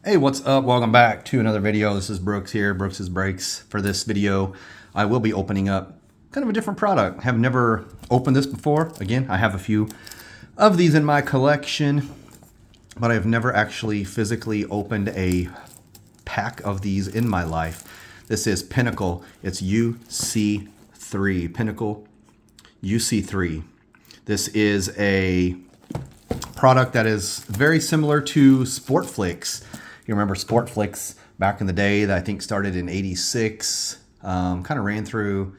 Hey, what's up? Welcome back to another video. This is Brooks here, Brooks's Breaks. For this video, I will be opening up kind of a different product. Have never opened this before. Again, I have a few of these in my collection, but I've never actually physically opened a pack of these in my life. This is Pinnacle. It's UC3. Pinnacle UC3. This is a product that is very similar to Sportflics. You remember Sportflics back in the day that I think started in '86, kind of ran through,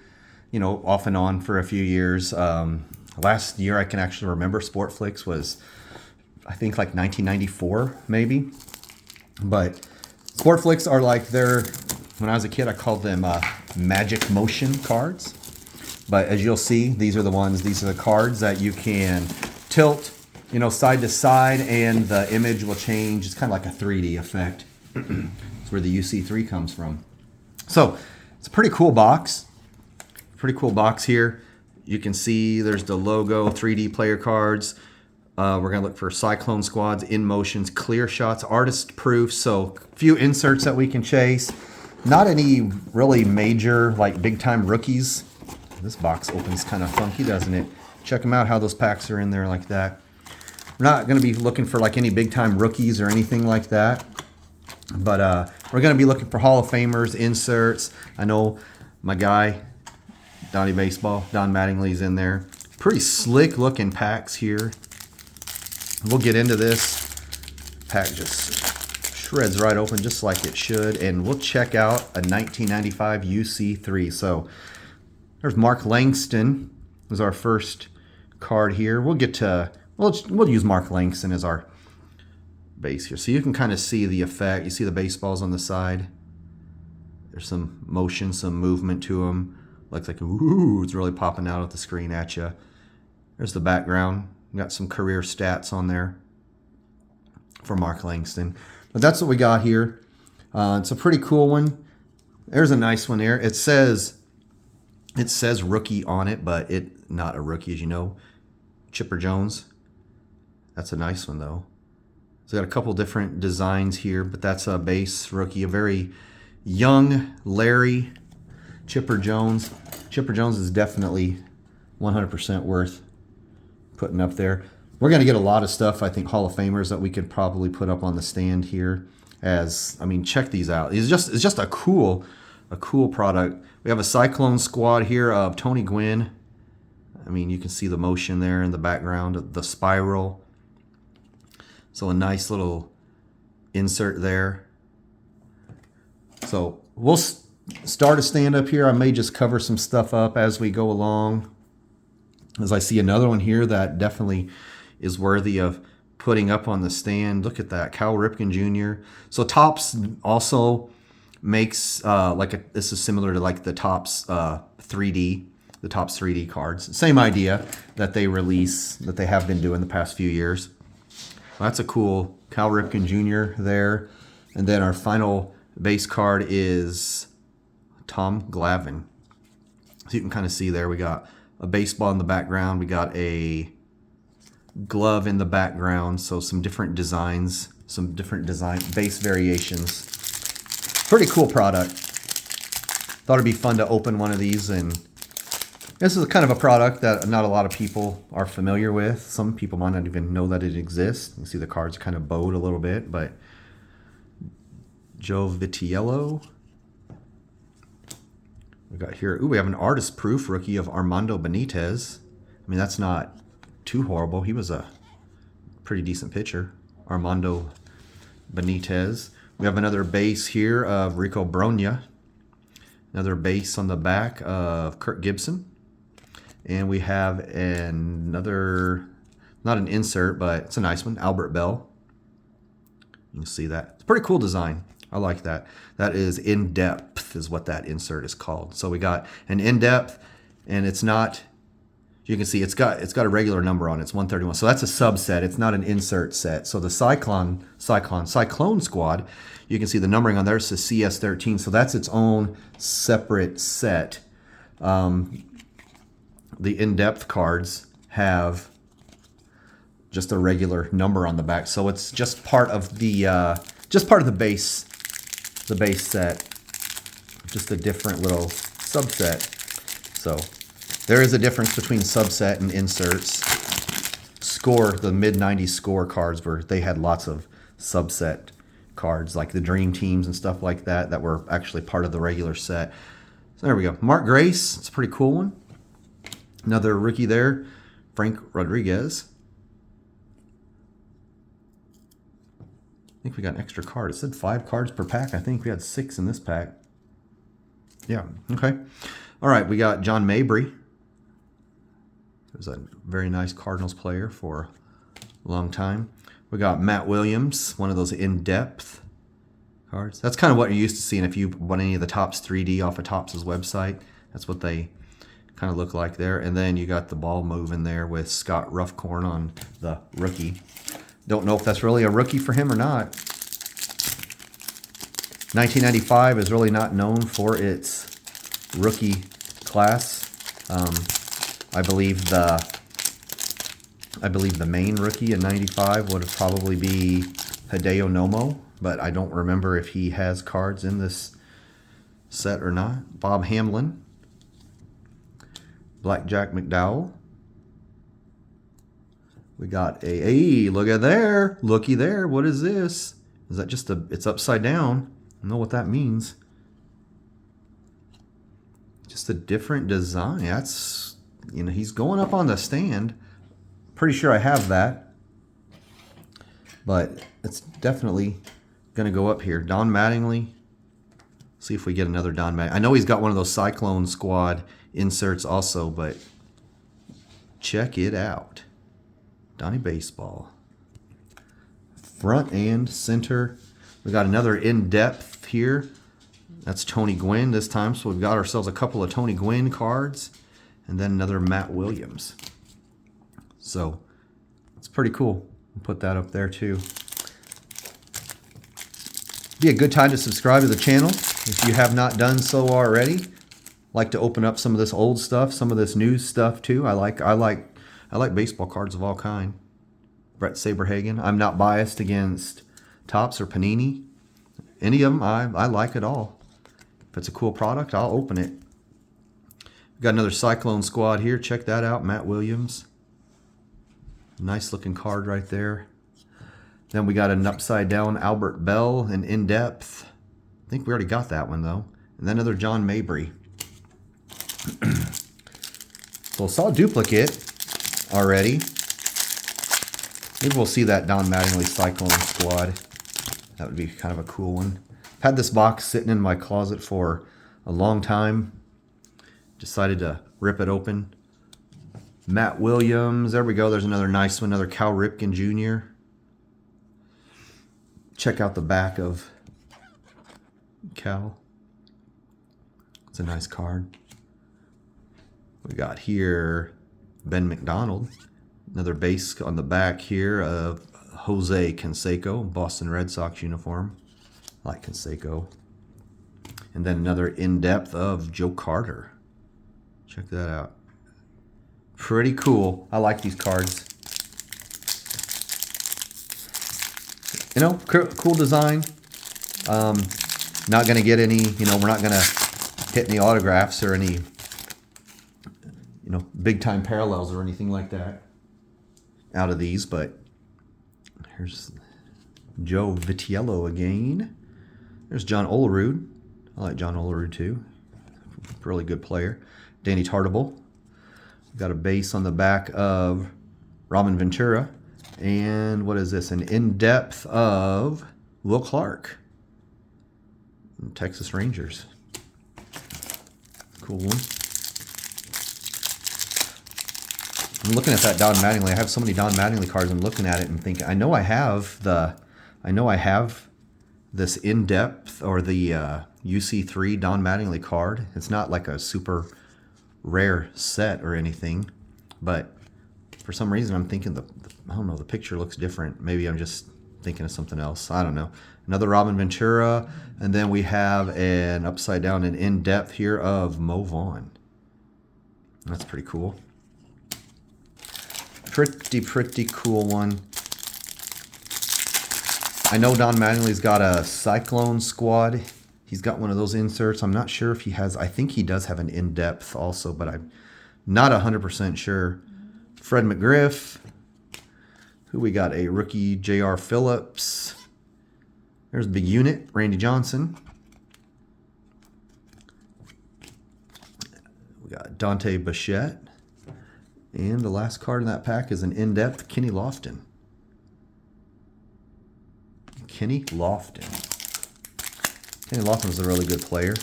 off and on for a few years. Last year I can actually remember Sportflics was, I think, like 1994 maybe. But Sportflics are like when I was a kid I called them magic motion cards. But as you'll see, these are the cards that you can tilt side to side, and the image will change. It's kind of like a 3D effect. That's where the UC3 comes from. So it's a pretty cool box. Here. You can see there's the logo, 3D player cards. We're going to look for Cyclone Squads, In Motions, Clear Shots, Artist Proof. So a few inserts that we can chase. Not any really major, like big-time rookies. This box opens kind of funky, doesn't it? Check them out, how those packs are in there like that. We're not going to be looking for like any big-time rookies or anything like that. But we're going to be looking for Hall of Famers, inserts. I know my guy, Donnie Baseball, Don Mattingly's in there. Pretty slick-looking packs here. We'll get into this. Pack just shreds right open just like it should. And we'll check out a 1995 UC3. So there's Mark Langston was our first card here. We'll get to... We'll use Mark Langston as our base here. So you can kind of see the effect. You see the baseballs on the side. There's some motion, some movement to them. Looks like, ooh, it's really popping out at the screen at you. There's the background. Got some career stats on there for Mark Langston. But that's what we got here. It's a pretty cool one. There's a nice one there. It says rookie on it, but it's not a rookie, as you know. Chipper Jones. That's a nice one, though. It's got a couple different designs here, but that's a base rookie, a very young Larry Chipper Jones. Chipper Jones is definitely 100% worth putting up there. We're going to get a lot of stuff, I think, Hall of Famers that we could probably put up on the stand here. Check these out. It's just a cool product. We have a Cyclone Squad here of Tony Gwynn. You can see the motion there in the background, the spiral. So a nice little insert there. So we'll start a stand up here. I may just cover some stuff up as we go along. As I see another one here that definitely is worthy of putting up on the stand. Look at that, Cal Ripken Jr. So Topps also makes this is similar to like the Topps 3D. The Topps 3D cards. Same idea that they release, that they have been doing the past few years. Well, that's a cool Cal Ripken Jr. there. And then our final base card is Tom Glavine. So you can kind of see there we got a baseball in the background. We got a glove in the background. So some different designs, base variations. Pretty cool product. Thought it'd be fun to open one of these, and this is kind of a product that not a lot of people are familiar with. Some people might not even know that it exists. You see the cards kind of bowed a little bit, but Joe Vitiello. We got here, we have an artist proof rookie of Armando Benitez. That's not too horrible. He was a pretty decent pitcher. Armando Benitez. We have another base here of Rico Brogna. Another base on the back of Kirk Gibson. And we have another, not an insert, but it's a nice one, Albert Bell. You can see that. It's a pretty cool design. I like that. That is In Depth is what that insert is called. So we got an In Depth, and it's not, you can see it's got a regular number on it. It's 131. So that's a subset. It's not an insert set. So the Cyclone Squad, you can see the numbering on there says CS13. So that's its own separate set. The in-depth cards have just a regular number on the back. So it's just part of the just part of the base set, just a different little subset. So there is a difference between subset and inserts. Score, the mid-90s Score cards, where they had lots of subset cards, like the Dream Teams and stuff like that, that were actually part of the regular set. So there we go. Mark Grace, it's a pretty cool one. Another rookie there, Frank Rodriguez. I think we got an extra card. It said 5 cards per pack. I think we had 6 in this pack. Yeah, okay. All right, we got John Mabry. He was a very nice Cardinals player for a long time. We got Matt Williams, one of those in-depth cards. That's kind of what you're used to seeing if you bought any of the Topps 3D off of Topps' website. That's what they kind of look like there. And then you got the ball move in there with Scott Ruffcorn on the rookie. Don't know if that's really a rookie for him or not. 1995 is really not known for its rookie class. I believe the main rookie in 95 would probably be Hideo Nomo, but I don't remember if he has cards in this set or not. Bob Hamlin, Blackjack McDowell. We got a look at there, looky there. What is this? Is that just it's upside down? I don't know what that means. Just a different design. That's, you know, he's going up on the stand. Pretty sure I have that, but it's definitely going to go up here. Don Mattingly. See if we get another Don Mattingly. I know he's got one of those Cyclone Squad inserts also, but check it out. Donnie Baseball. Front and center. We got another in-depth here. That's Tony Gwynn this time, so we've got ourselves a couple of Tony Gwynn cards, and then another Matt Williams. So it's pretty cool. We'll put that up there too. Be a good time to subscribe to the channel if you have not done so already. Like to open up some of this old stuff, some of this new stuff too. I like baseball cards of all kind. Brett Saberhagen. I'm not biased against Topps or Panini. Any of them, I like it all. If it's a cool product, I'll open it. We've got another Cyclone Squad here. Check that out, Matt Williams. Nice looking card right there. Then we got an upside down Albert Bell, an in-depth. I think we already got that one though. And then another John Mabry. So I saw a duplicate already. Maybe we'll see that Don Mattingly Cyclone Squad. That would be kind of a cool one. I've had this box sitting in my closet for a long time. Decided to rip it open. Matt Williams. There we go. There's another nice one. Another Cal Ripken Jr. Check out the back of Cal. It's a nice card. We got here Ben McDonald. Another base on the back here of Jose Canseco, Boston Red Sox uniform. I like Canseco. And then another in-depth of Joe Carter. Check that out. Pretty cool. I like these cards. You know, cool design. Not going to get any, we're not going to hit any autographs or any, big time parallels or anything like that out of these, but here's Joe Vitiello again. There's John Olerud. I like John Olerud too. Really good player. Danny Tartable. Got a base on the back of Robin Ventura. And what is this? An in-depth of Will Clark. Texas Rangers. Cool one. I'm looking at that Don Mattingly. I have so many Don Mattingly cards. I'm looking at it and thinking, I know I have this in-depth or the UC3 Don Mattingly card. It's not like a super rare set or anything, but for some reason I'm thinking I don't know, the picture looks different. Maybe I'm just thinking of something else. I don't know. Another Robin Ventura, and then we have an upside down and in-depth here of Mo Vaughn. That's pretty cool. Pretty cool one. I know Don Mattingly's got a Cyclone Squad. He's got one of those inserts. I'm not sure if he has. I think he does have an in-depth also, but I'm not 100% sure. Fred McGriff. Who we got? A rookie, J.R. Phillips. There's a big unit, Randy Johnson. We got Dante Bichette. And the last card in that pack is an in-depth Kenny Lofton. Kenny Lofton. Kenny Lofton was a really good player.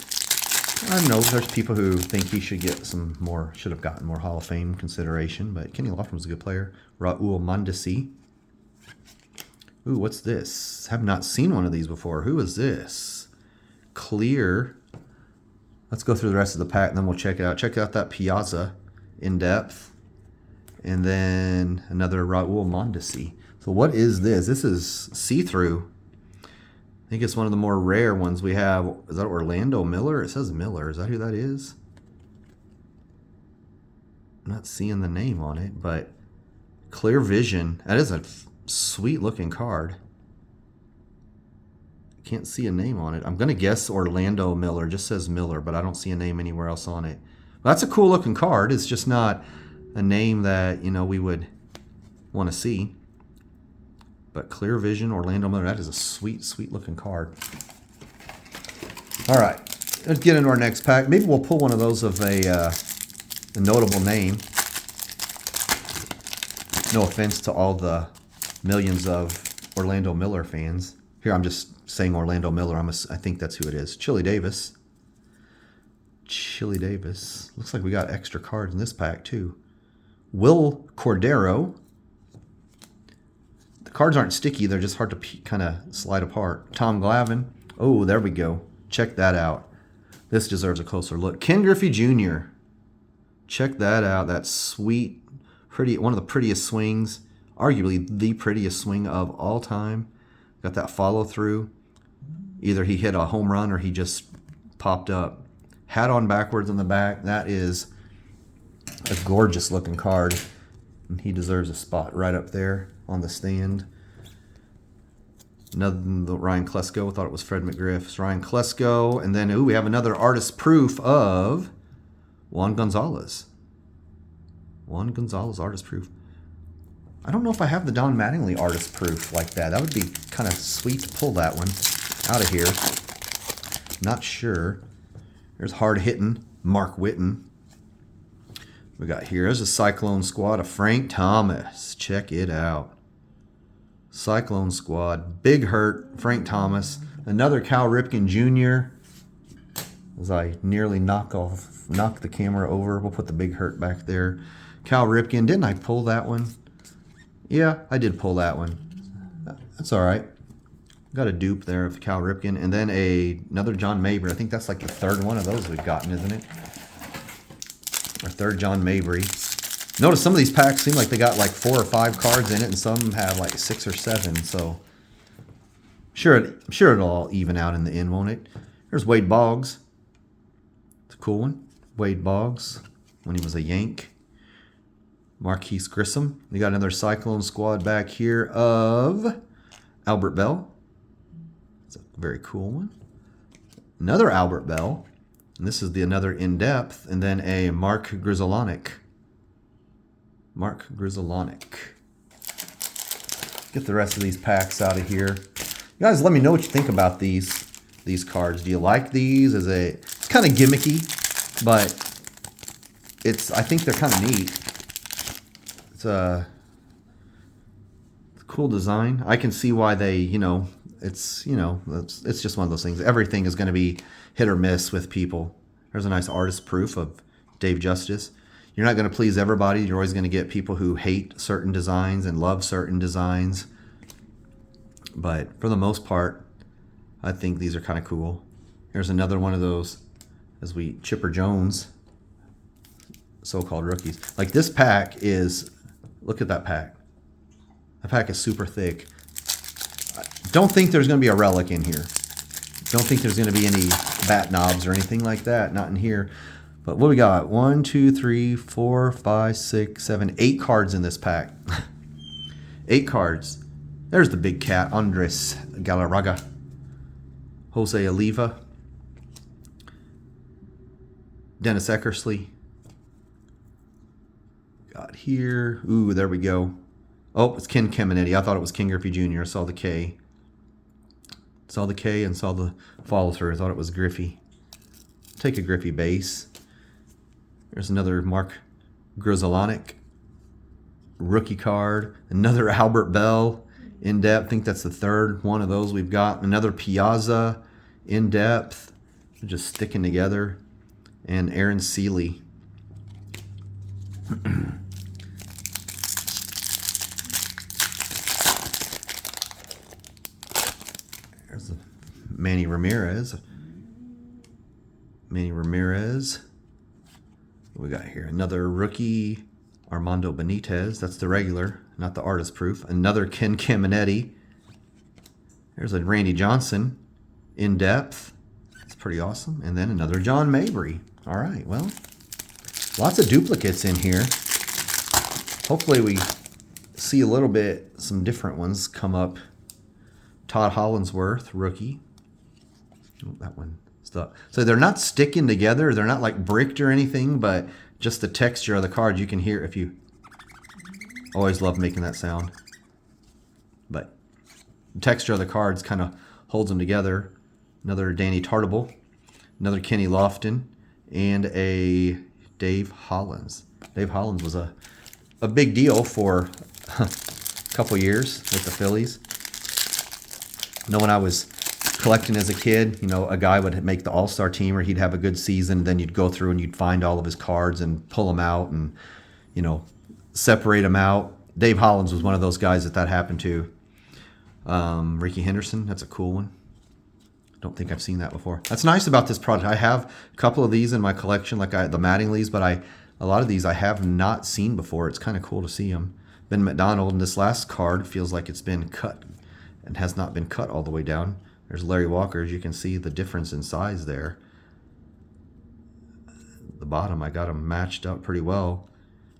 I know there's people who think he should get some more, should have gotten more Hall of Fame consideration, but Kenny Lofton was a good player. Raul Mondesi. Ooh, what's this? Have not seen one of these before. Who is this? Clear. Let's go through the rest of the pack and then we'll check it out. Check out that Piazza in depth. And then another Raul Mondesi. So what is this? This is see-through. I think it's one of the more rare ones we have. Is that Orlando Miller? It says Miller. Is that who that is? I'm not seeing the name on it, but Clear Vision. That is a sweet looking card. Can't see a name on it. I'm going to guess Orlando Miller. It just says Miller, but I don't see a name anywhere else on it. But that's a cool looking card. It's just not a name that, you know, we would want to see. But Clear Vision, Orlando Miller, that is a sweet, sweet looking card. All right, let's get into our next pack. Maybe we'll pull one of those of a notable name. No offense to all the millions of Orlando Miller fans. Here, I'm just saying Orlando Miller. I think that's who it is. Chili Davis. Chili Davis. Looks like we got extra cards in this pack, too. Will Cordero. The cards aren't sticky. They're just hard to kind of slide apart. Tom Glavine. Oh, there we go. Check that out. This deserves a closer look. Ken Griffey Jr. Check that out. That sweet, pretty, one of the prettiest swings. Arguably the prettiest swing of all time. Got that follow through. Either he hit a home run or he just popped up. Hat on backwards in the back. That is a gorgeous looking card. And he deserves a spot right up there on the stand. Another than the Ryan Klesko. I thought it was Fred McGriff. It's Ryan Klesko. And then, ooh, we have another artist proof of Juan Gonzalez. Juan Gonzalez artist proof. I don't know if I have the Don Mattingly artist proof like that. That would be kind of sweet to pull that one out of here. Not sure. There's hard hitting Mark Whitten. We got here. There's a Cyclone Squad of Frank Thomas. Check it out. Cyclone Squad. Big hurt. Frank Thomas. Another Cal Ripken Jr. As I nearly knock the camera over. We'll put the big hurt back there. Cal Ripken. Didn't I pull that one? Yeah, I did pull that one. That's all right. Got a dupe there of Cal Ripken. And then another John Mabry. I think that's like the third one of those we've gotten, isn't it? Our third John Mabry. Notice some of these packs seem like they got like 4 or 5 cards in it, and some have like 6 or 7. So I'm sure it'll all even out in the end, won't it? There's Wade Boggs. It's a cool one. Wade Boggs when he was a Yank. Marquise Grissom. We got another Cyclone Squad back here of Albert Bell. It's a very cool one. Another Albert Bell. And this is another in-depth. And then a Mark Grizzolonic. Mark Grizzolonic. Get the rest of these packs out of here. You guys, let me know what you think about these cards. Do you like these? It's kind of gimmicky, but I think they're kind of neat. It's a cool design. I can see why they, it's just one of those things. Everything is going to be hit or miss with people. There's a nice artist proof of Dave Justice. You're not going to please everybody. You're always going to get people who hate certain designs and love certain designs. But for the most part, I think these are kind of cool. Here's another one of those Chipper Jones, so-called rookies. Like this pack is, look at that pack. That pack is super thick. I don't think there's going to be a relic in here. Don't think there's going to be any bat knobs or anything like that. Not in here. But what we got? 1, 2, 3, 4, 5, 6, 7, 8 cards in this pack. 8 cards. There's the big cat, Andres Galarraga. Jose Oliva. Dennis Eckersley. Got here. Ooh, there we go. Oh, it's Ken Caminiti. I thought it was Ken Griffey Jr. I saw the K. Saw the K and saw the follow through. I thought it was Griffey. Take a Griffey base. There's another Mark Grzelcyk rookie card. Another Albert Bell in depth. I think that's the third one of those we've got. Another Piazza in depth. Just sticking together. And Aaron Seeley. There's Manny Ramirez. Manny Ramirez. What we got here? Another rookie, Armando Benitez. That's the regular, not the artist proof. Another Ken Caminiti. There's a Randy Johnson in depth. That's pretty awesome. And then another John Mabry. All right, well, lots of duplicates in here. Hopefully we see a little bit, some different ones come up. Todd Hollinsworth, rookie. Oh, that one stuck. So they're not sticking together. They're not like bricked or anything, but just the texture of the card, you can hear if you... Always love making that sound. But the texture of the cards kind of holds them together. Another Danny Tartable. Another Kenny Lofton. And a Dave Hollins. Dave Hollins was a big deal for a couple years with the Phillies. I know when I was collecting as a kid, you know, a guy would make the All-Star team or he'd have a good season, and then you'd go through and you'd find all of his cards and pull them out and, you know, separate them out. Dave Hollins was one of those guys that happened to. Ricky Henderson, that's a cool one. Don't think I've seen that before. That's nice about this product. I have a couple of these in my collection, like the Mattinglys, but a lot of these I have not seen before. It's kind of cool to see them. Ben McDonald, and this last card feels like it's been cut and has not been cut all the way down. There's Larry Walker. As you can see the difference in size there. The bottom, I got them matched up pretty well.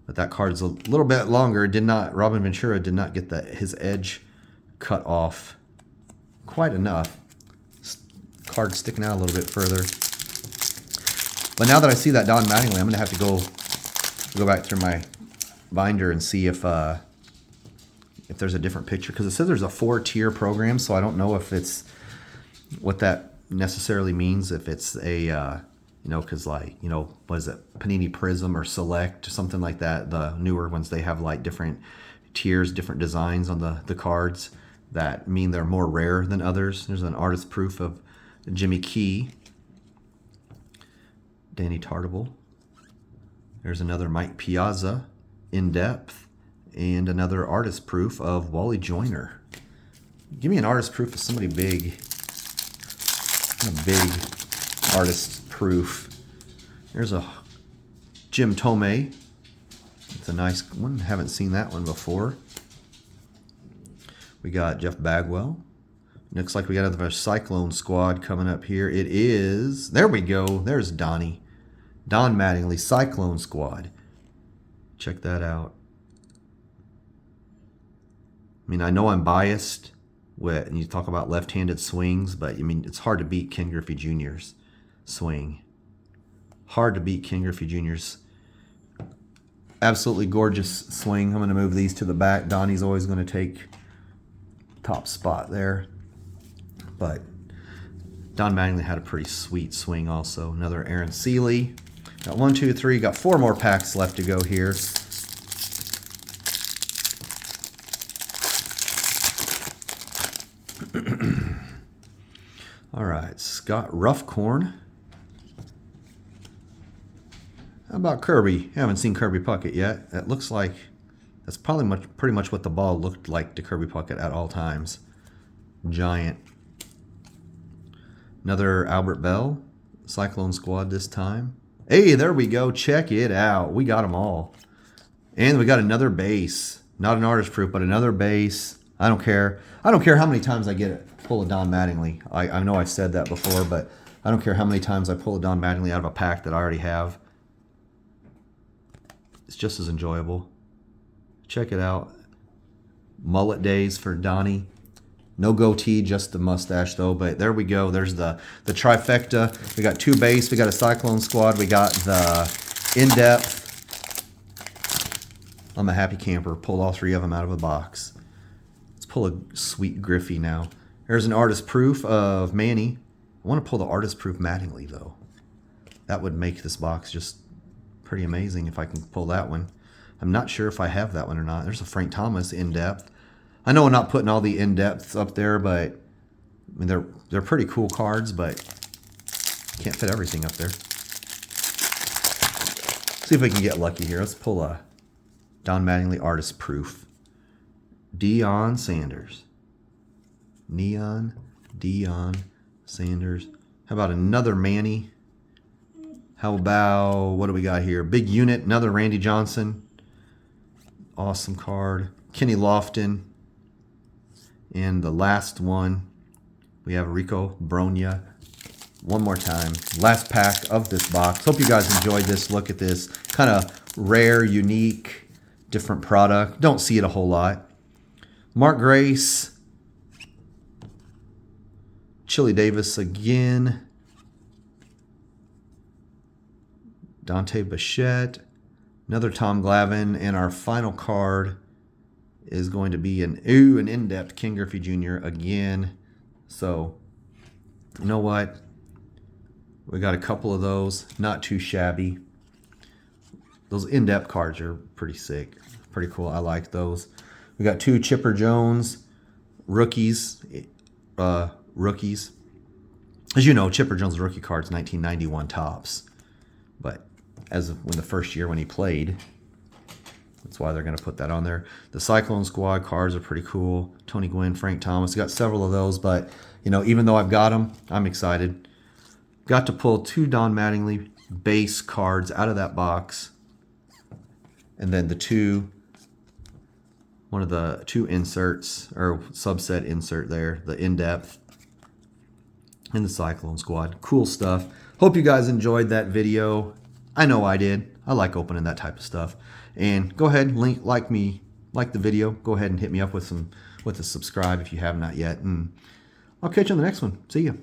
But that card's a little bit longer. Robin Ventura did not get his edge cut off quite enough. Card sticking out a little bit further. But now that I see that Don Mattingly, I'm going to have to go back through my binder and see if there's a different picture, because it says there's a 4-tier program, so I don't know if it's what that necessarily means. If it's a you know, because like, you know, what is it, Panini Prism or Select or something like that. The newer ones, they have like different tiers, different designs on the cards that mean they're more rare than others. There's an artist proof of Jimmy Key, Danny Tartable. There's another Mike Piazza in depth, and another artist proof of Wally Joyner. Give me an artist proof of somebody big. A big artist proof. There's a Jim Tomei. It's a nice one. Haven't seen that one before. We got Jeff Bagwell. Looks like we got another Cyclone squad coming up here. It is, there we go. There's Donnie. Don Mattingly, Cyclone squad. Check that out. I mean, I know I'm biased when you talk about left-handed swings, but I mean, it's hard to beat Ken Griffey Jr.'s swing. Hard to beat Ken Griffey Jr.'s absolutely gorgeous swing. I'm going to move these to the back. Donnie's always going to take top spot there. But Don Mattingly had a pretty sweet swing also. Another Aaron Seeley. Got 1, 2, 3. Got 4 more packs left to go here. All right, Scott Ruffcorn. How about Kirby? Haven't seen Kirby Puckett yet. It looks like that's probably pretty much what the ball looked like to Kirby Puckett at all times. Giant. Another Albert Bell, Cyclone squad this time. Hey, there we go. Check it out. We got them all. And we got another base. Not an artist proof, but another base. I don't care. I don't care how many times I get it. Pull a Don Mattingly. I know I've said that before, but I don't care how many times I pull a Don Mattingly out of a pack that I already have. It's just as enjoyable. Check it out. mullet days for Donnie. No goatee, just the mustache though. But there we go. There's the trifecta. We got 2 base. We got a Cyclone Squad. We got the in-depth. I'm a happy camper. Pulled all 3 of them out of a box. Let's pull a sweet Griffey now. There's an artist proof of Manny. I want to pull the artist proof Mattingly though. That would make this box just pretty amazing if I can pull that one. I'm not sure if I have that one or not. There's a Frank Thomas in-depth. I know I'm not putting all the in-depths up there, but I mean they're pretty cool cards, but can't fit everything up there. See if we can get lucky here. Let's pull a Don Mattingly artist proof. Deion Sanders. Neon Deion Sanders. How about another Manny? How about, what do we got here? Big unit, another Randy Johnson. Awesome card. Kenny Lofton. And the last one, we have Rico Bronya. One more time. Last pack of this box. Hope you guys enjoyed this. Look at this. Kind of rare, unique, different product. Don't see it a whole lot. Mark Grace. Chili Davis again. Dante Bichette. Another Tom Glavine. And our final card is going to be an in-depth Ken Griffey Jr. again. So, you know what? We got a couple of those. Not too shabby. Those in-depth cards are pretty sick. Pretty cool. I like those. We got 2 Chipper Jones rookies. Rookies. As you know, Chipper Jones' rookie cards 1991 tops. But as of when the first year when he played, that's why they're going to put that on there. The Cyclone Squad cards are pretty cool. Tony Gwynn, Frank Thomas. Got several of those, but you know, even though I've got them, I'm excited. Got to pull 2 Don Mattingly base cards out of that box. And then one of the 2 inserts, or subset insert there, the in-depth and the Cyclone Squad. Cool stuff. Hope you guys enjoyed that video. I know I did. I like opening that type of stuff. And go ahead and like the video. Go ahead and hit me up with a subscribe if you have not yet. And I'll catch you on the next one. See ya.